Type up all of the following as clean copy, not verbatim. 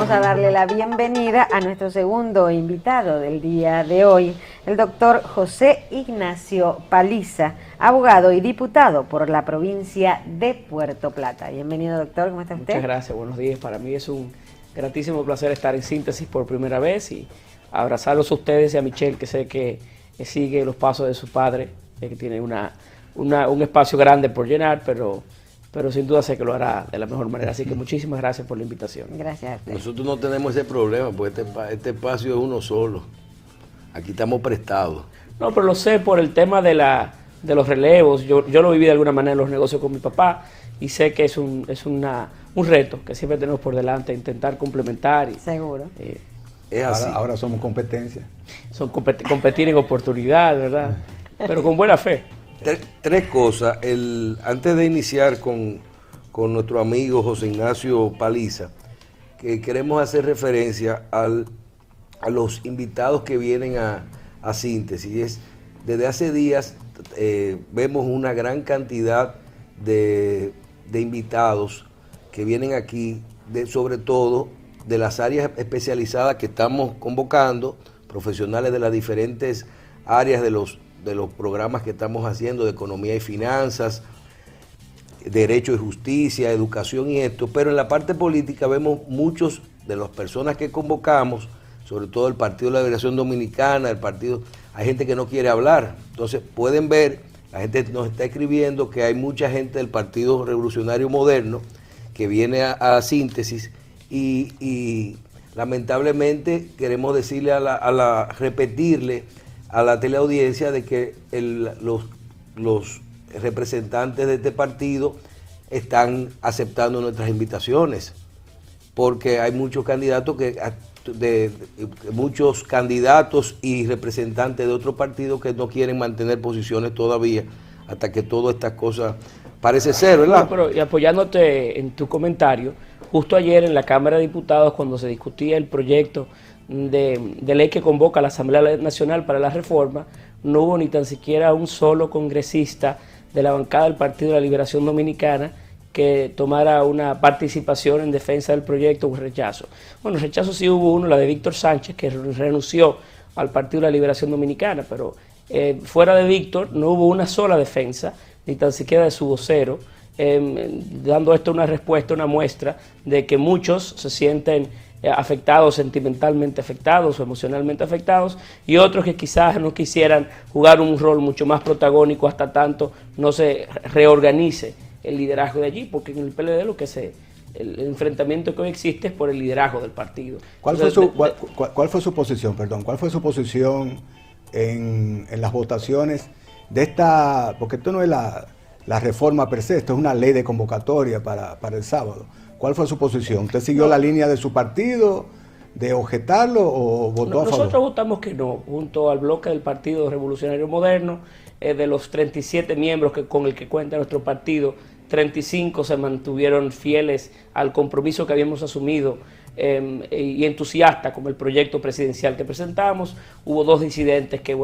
vamos a darle la bienvenida a nuestro segundo invitado del día de hoy, el doctor José Ignacio Paliza, abogado y diputado por la provincia de Puerto Plata. Bienvenido, doctor, ¿cómo está usted? Muchas gracias, buenos días. Para mí es un gratísimo placer estar en Síntesis por primera vez y abrazarlos a ustedes y a Michelle, que sé que sigue los pasos de su padre, que tiene un espacio grande por llenar, pero sin duda sé que lo hará de la mejor manera. Así que muchísimas gracias por la invitación. Gracias a usted. Nosotros no tenemos ese problema, porque este espacio es uno solo. Aquí estamos prestados. No, pero lo sé por el tema de los relevos. Yo lo viví de alguna manera en los negocios con mi papá y sé que es un reto que siempre tenemos por delante, intentar complementar. Seguro. Es así. Ahora somos competencia. Son competir en oportunidad, ¿verdad? Pero con buena fe. Tres cosas. Antes de iniciar con nuestro amigo José Ignacio Paliza, que queremos hacer referencia a los invitados que vienen a Síntesis. Desde hace días vemos una gran cantidad de invitados que vienen aquí, sobre todo de las áreas especializadas que estamos convocando, profesionales de las diferentes áreas de los programas que estamos haciendo de economía y finanzas, derecho y justicia, educación y esto, pero en la parte política vemos muchos de las personas que convocamos, sobre todo el Partido de la Liberación Dominicana, hay gente que no quiere hablar. Entonces pueden ver, la gente nos está escribiendo que hay mucha gente del Partido Revolucionario Moderno que viene a Síntesis y lamentablemente queremos decirle repetirle a la teleaudiencia de que los representantes de este partido están aceptando nuestras invitaciones, porque hay muchos candidatos muchos candidatos y representantes de otros partidos que no quieren mantener posiciones todavía hasta que todas estas cosas parece ser, ¿verdad? No, pero y apoyándote en tu comentario, justo ayer en la Cámara de Diputados, cuando se discutía el proyecto de ley que convoca a la Asamblea Nacional para la Reforma, no hubo ni tan siquiera un solo congresista de la bancada del Partido de la Liberación Dominicana que tomara una participación en defensa del proyecto o rechazo. Bueno, rechazo sí hubo uno, la de Víctor Sánchez, que renunció al Partido de la Liberación Dominicana, pero fuera de Víctor no hubo una sola defensa, ni tan siquiera de su vocero, dando esto una respuesta, una muestra de que muchos se sienten afectados, sentimentalmente afectados o emocionalmente afectados, y otros que quizás no quisieran jugar un rol mucho más protagónico hasta tanto no se reorganice el liderazgo de allí, porque en el PLD el enfrentamiento que hoy existe es por el liderazgo del partido. ¿Cuál fue su posición, perdón? ¿Cuál fue su posición en las votaciones de esta, porque esto no es la reforma per se, esto es una ley de convocatoria para el sábado? ¿Cuál fue su posición? ¿Usted siguió la línea de su partido de objetarlo o votó a favor? Nosotros votamos que no, junto al bloque del Partido Revolucionario Moderno. De los 37 miembros con el que cuenta nuestro partido, 35 se mantuvieron fieles al compromiso que habíamos asumido y entusiastas con el proyecto presidencial que presentamos. Hubo 2 disidentes que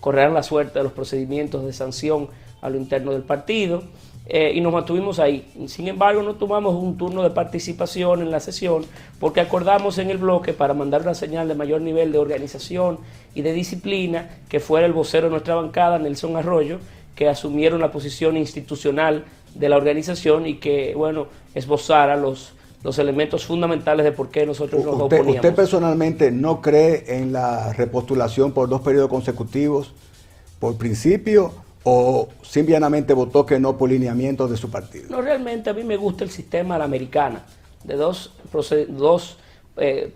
correrán la suerte de los procedimientos de sanción a lo interno del partido. Y nos mantuvimos ahí. Sin embargo, no tomamos un turno de participación en la sesión porque acordamos en el bloque, para mandar una señal de mayor nivel de organización y de disciplina, que fuera el vocero de nuestra bancada, Nelson Arroyo, que asumiera una posición institucional de la organización y que, esbozara los elementos fundamentales de por qué nosotros nos oponíamos. ¿Usted personalmente no cree en la repostulación por 2 periodos consecutivos por principio, o simplemente votó que no por lineamientos de su partido? No, realmente a mí me gusta el sistema a la americana, de dos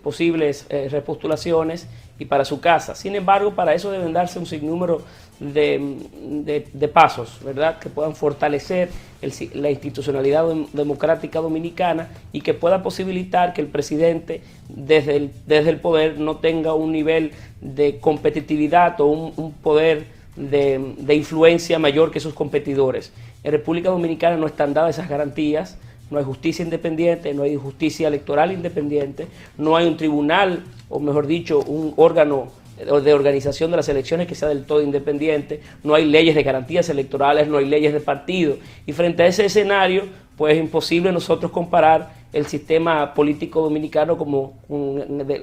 posibles repostulaciones y para su casa. Sin embargo, para eso deben darse un sinnúmero de pasos, ¿verdad?, que puedan fortalecer la institucionalidad democrática dominicana y que pueda posibilitar que el presidente desde el poder no tenga un nivel de competitividad o un poder de influencia mayor que sus competidores. En República Dominicana no están dadas esas garantías, no hay justicia independiente, no hay justicia electoral independiente, no hay un tribunal, o mejor dicho, un órgano de organización de las elecciones que sea del todo independiente, no hay leyes de garantías electorales, no hay leyes de partido. Y frente a ese escenario, pues es imposible nosotros comparar el sistema político dominicano como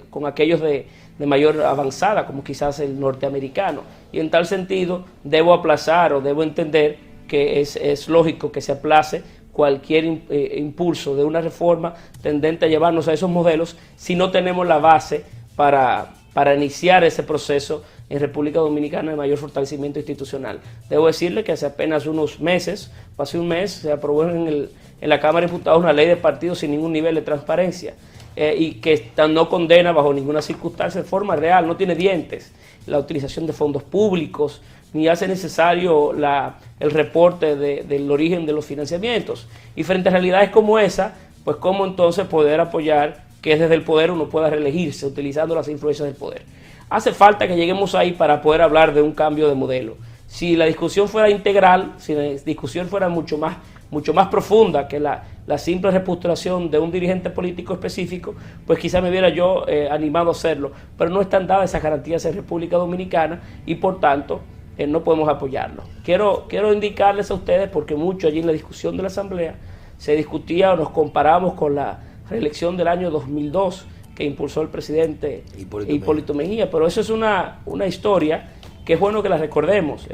con aquellos de mayor avanzada, como quizás el norteamericano. Y en tal sentido, debo aplazar o debo entender que es lógico que se aplace cualquier impulso de una reforma tendente a llevarnos a esos modelos si no tenemos la base para iniciar ese proceso en República Dominicana de mayor fortalecimiento institucional. Debo decirle que hace apenas unos meses, hace un mes, se aprobó en la Cámara de Diputados una ley de partidos sin ningún nivel de transparencia y que no condena bajo ninguna circunstancia de forma real, no tiene dientes, la utilización de fondos públicos, ni hace necesario el reporte del origen de los financiamientos. Y frente a realidades como esa, pues cómo entonces poder apoyar que desde el poder uno pueda reelegirse utilizando las influencias del poder. Hace falta que lleguemos ahí para poder hablar de un cambio de modelo. Si la discusión fuera integral, si la discusión fuera mucho más profunda que la simple repostulación de un dirigente político específico, pues quizá me hubiera yo animado a hacerlo, pero no están dadas esas garantías en República Dominicana y por tanto no podemos apoyarlo. Quiero indicarles a ustedes, porque mucho allí en la discusión de la Asamblea se discutía o nos comparamos con la reelección del año 2002 que impulsó el presidente Hipólito Mejía, pero eso es una historia que es bueno que la recordemos.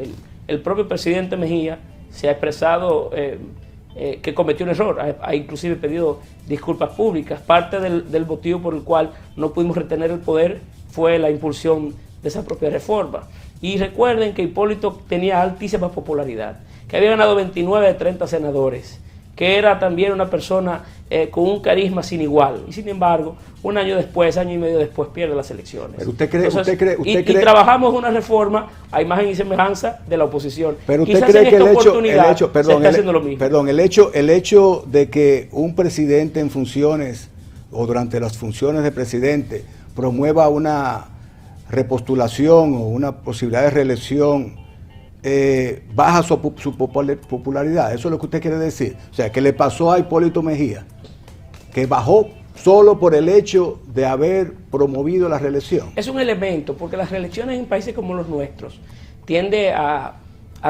El propio presidente Mejía se ha expresado que cometió un error, ha inclusive pedido disculpas públicas. Parte del motivo por el cual no pudimos retener el poder fue la impulsión de esa propia reforma. Y recuerden que Hipólito tenía altísima popularidad, que había ganado 29 de 30 senadores, que era también una persona con un carisma sin igual. Y sin embargo, un año después, año y medio después, pierde las elecciones. Pero usted cree, y trabajamos una reforma a imagen y semejanza de la oposición. Pero usted cree que el hecho de que un presidente en funciones o durante las funciones de presidente promueva una repostulación o una posibilidad de reelección, baja su popularidad. Eso es lo que usted quiere decir. O sea, que le pasó a Hipólito Mejía, que bajó solo por el hecho de haber promovido la reelección. Es un elemento, porque las reelecciones en países como los nuestros tiende a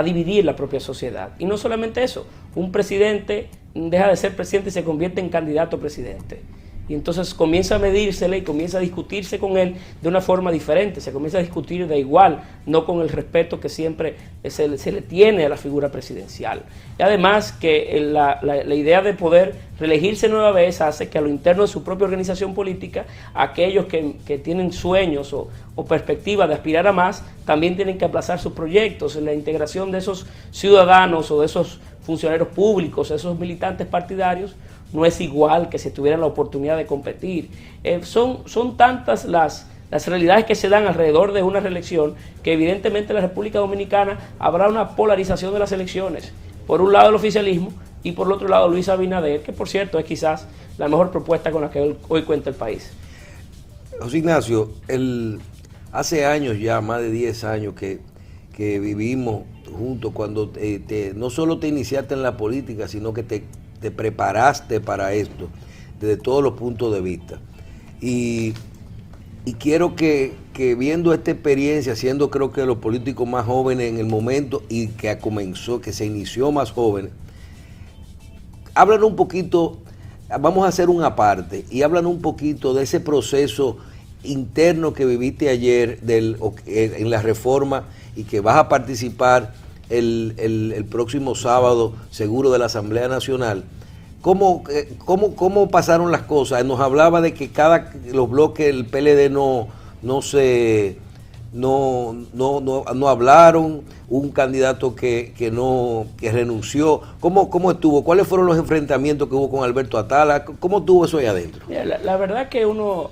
dividir la propia sociedad. Y no solamente eso, un presidente deja de ser presidente y se convierte en candidato a presidente. Y entonces comienza a medírsele y comienza a discutirse con él de una forma diferente, se comienza a discutir de igual, no con el respeto que siempre se le tiene a la figura presidencial. Y además que la idea de poder reelegirse nueva vez hace que a lo interno de su propia organización política, aquellos que tienen sueños o perspectivas de aspirar a más, también tienen que aplazar sus proyectos. La integración de esos ciudadanos o de esos funcionarios públicos, esos militantes partidarios, no es igual que si tuvieran la oportunidad de competir. Son tantas las realidades que se dan alrededor de una reelección que evidentemente en la República Dominicana habrá una polarización de las elecciones. Por un lado el oficialismo y por el otro lado Luis Abinader, que por cierto es quizás la mejor propuesta con la que hoy cuenta el país. José Ignacio, hace años ya, más de 10 años que vivimos juntos, cuando no solo te iniciaste en la política, sino que te preparaste para esto desde todos los puntos de vista. Y quiero que viendo esta experiencia, siendo creo que los políticos más jóvenes en el momento y que se inició más jóvenes, háblanos un poquito, vamos a hacer una parte, y háblanos un poquito de ese proceso interno que viviste ayer en la reforma y que vas a participar el próximo sábado seguro de la Asamblea Nacional. ¿Cómo pasaron las cosas? Nos hablaba de que los bloques del PLD no hablaron, un candidato que renunció. ¿Cómo estuvo? ¿Cuáles fueron los enfrentamientos que hubo con Alberto Atala? ¿Cómo estuvo eso ahí adentro? La verdad que uno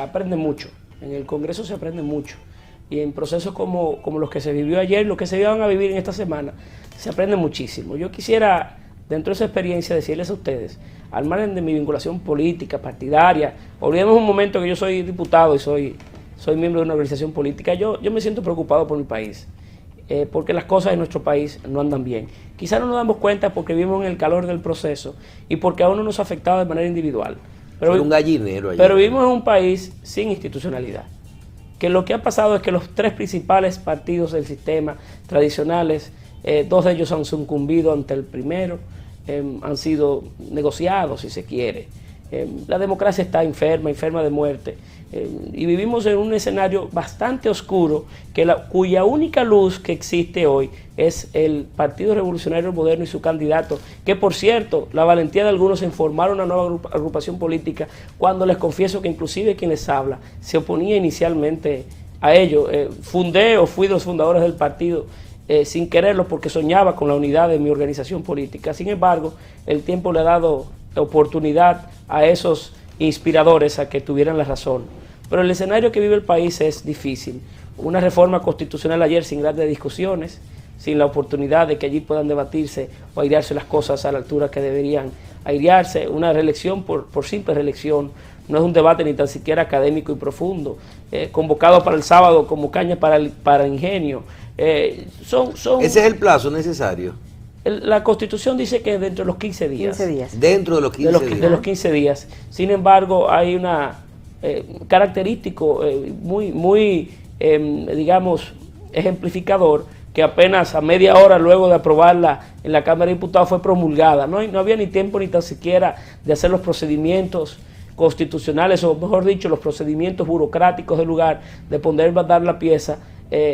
aprende mucho, en el Congreso se aprende mucho. Y en procesos como los que se vivió ayer, los que se van a vivir en esta semana, se aprende muchísimo. Yo quisiera, dentro de esa experiencia, decirles a ustedes, al margen de mi vinculación política, partidaria, olvidemos un momento que yo soy diputado y soy miembro de una organización política, yo me siento preocupado por mi país, porque las cosas en nuestro país no andan bien. Quizás no nos damos cuenta porque vivimos en el calor del proceso y porque a uno nos ha afectado de manera individual. Pero un gallinero allá. Pero vivimos en un país sin institucionalidad. Que lo que ha pasado es que los tres principales partidos del sistema tradicionales, dos de ellos han sucumbido ante el primero, han sido negociados, si se quiere. La democracia está enferma de muerte, y vivimos en un escenario bastante oscuro cuya única luz que existe hoy es el Partido Revolucionario Moderno y su candidato, que por cierto, la valentía de algunos en formar una nueva agrupación política, cuando les confieso que inclusive quien les habla se oponía inicialmente a ello. Fui de los fundadores del partido sin quererlo, porque soñaba con la unidad de mi organización política. Sin embargo, el tiempo le ha dado oportunidad a esos inspiradores a que tuvieran la razón. Pero el escenario que vive el país es difícil. Una reforma constitucional ayer sin grandes discusiones, sin la oportunidad de que allí puedan debatirse o airearse las cosas a la altura que deberían airearse. Una reelección por simple reelección, no es un debate ni tan siquiera académico y profundo, convocado para el sábado como caña para ingenio. Ese es el plazo necesario. La Constitución dice que dentro de los 15 días. 15 días. Dentro de los 15 días. De los 15 días. Sin embargo, hay una característico muy digamos, ejemplificador, que apenas a media hora luego de aprobarla en la Cámara de Diputados fue promulgada. No había ni tiempo ni tan siquiera de hacer los procedimientos constitucionales, o mejor dicho, los procedimientos burocráticos del lugar, de poder dar la pieza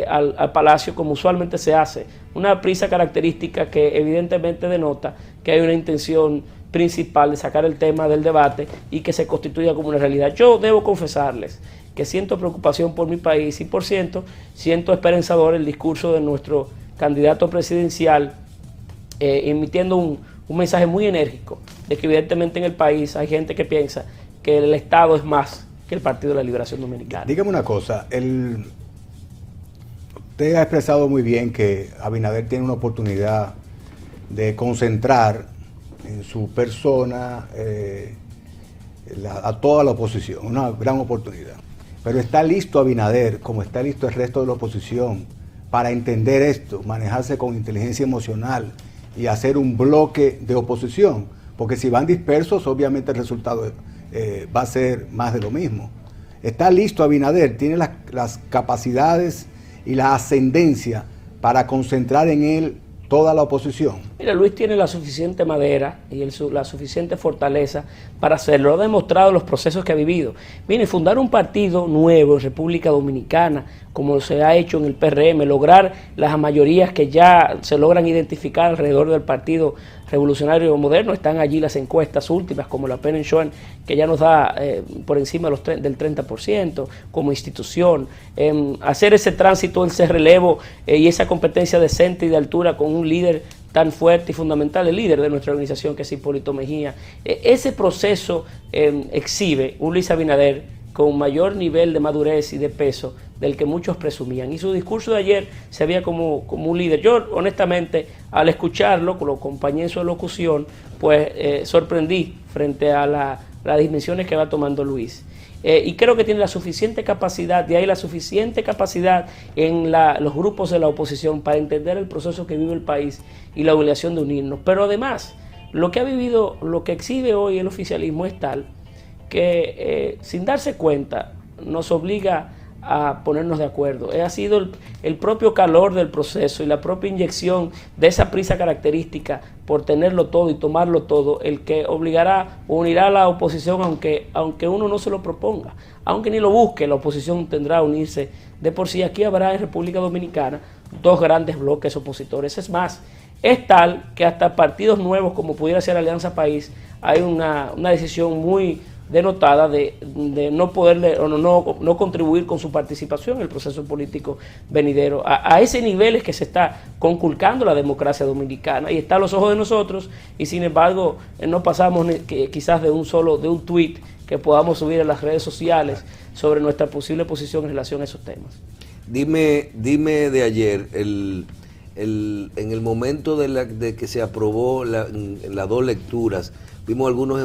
al Palacio como usualmente se hace. Una prisa característica que evidentemente denota que hay una intención principal de sacar el tema del debate y que se constituya como una realidad. Yo debo confesarles que siento preocupación por mi país y por ciento siento esperanzador el discurso de nuestro candidato presidencial, emitiendo un mensaje muy enérgico de que evidentemente en el país hay gente que piensa que el Estado es más que el Partido de la Liberación Dominicana. Dígame una cosa, usted ha expresado muy bien que Abinader tiene una oportunidad de concentrar en su persona a toda la oposición, una gran oportunidad. Pero ¿está listo Abinader, como está listo el resto de la oposición, para entender esto, manejarse con inteligencia emocional y hacer un bloque de oposición? Porque si van dispersos, obviamente el resultado va a ser más de lo mismo. ¿Está listo Abinader? ¿Tiene las capacidades y la ascendencia para concentrar en él toda la oposición? Mira, Luis tiene la suficiente madera y la suficiente fortaleza para hacerlo. Lo ha demostrado en los procesos que ha vivido. Mire, fundar un partido nuevo en República Dominicana, como se ha hecho en el PRM, lograr las mayorías que ya se logran identificar alrededor del Partido Revolucionario Moderno. Están allí las encuestas últimas, como la Penn Schoen, que ya nos da por encima del 30% como institución. Hacer ese tránsito, ese relevo y esa competencia decente y de altura con un líder tan fuerte y fundamental, el líder de nuestra organización, que es Hipólito Mejía. Ese proceso exhibe un Luis Abinader con mayor nivel de madurez y de peso del que muchos presumían. Y su discurso de ayer se veía como un líder. Yo, honestamente, al escucharlo, lo acompañé en su locución, pues sorprendí frente a las dimensiones que va tomando Luis. Y creo que tiene la suficiente capacidad, de ahí la suficiente capacidad en los grupos de la oposición para entender el proceso que vive el país y la obligación de unirnos. Pero además, lo que ha vivido, lo que exhibe hoy el oficialismo es tal que sin darse cuenta nos obliga a ponernos de acuerdo. Ha sido el propio calor del proceso y la propia inyección de esa prisa característica por tenerlo todo y tomarlo todo el que obligará o unirá a la oposición, aunque uno no se lo proponga, aunque ni lo busque. La oposición tendrá a unirse de por sí. Aquí habrá en República Dominicana dos grandes bloques opositores. Es más, es tal que hasta partidos nuevos como pudiera ser Alianza País hay una decisión muy denotada de no poderle o no contribuir con su participación en el proceso político venidero. A ese nivel es que se está conculcando la democracia dominicana y está a los ojos de nosotros, y sin embargo no pasamos quizás de un tuit que podamos subir a las redes sociales sobre nuestra posible posición en relación a esos temas. Dime de ayer, en el momento de que se aprobó en las dos lecturas, vimos algunos